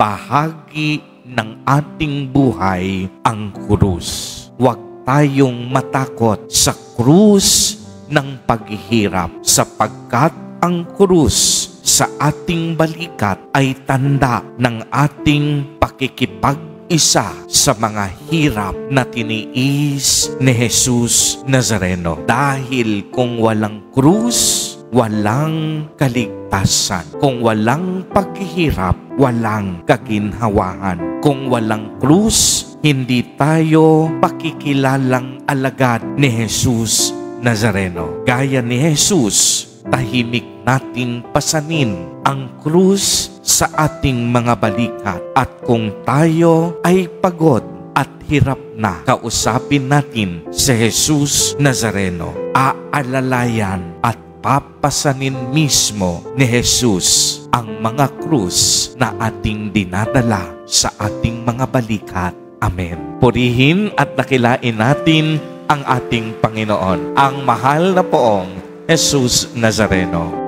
bahagi ng ating buhay ang krus. Huwag tayong matakot sa krus ng paghihirap, sapagkat ang krus sa ating balikat ay tanda ng ating pakikipag-isa sa mga hirap na tiniis ni Jesus Nazareno. Dahil kung walang krus, walang kaligtasan. Kung walang paghihirap, walang kaginhawahan. Kung walang krus, hindi tayo pakikilalang alagad ni Jesus Nazareno. Gaya ni Jesus, tahimik nating pasanin ang krus sa ating mga balikat. At kung tayo ay pagod at hirap na, kausapin natin si Jesus Nazareno. Aalalayan at papasanin mismo ni Jesus ang mga krus na ating dinadala sa ating mga balikat. Amen. Purihin at dakilain natin ang ating Panginoon, ang mahal na poong Jesus Nazareno.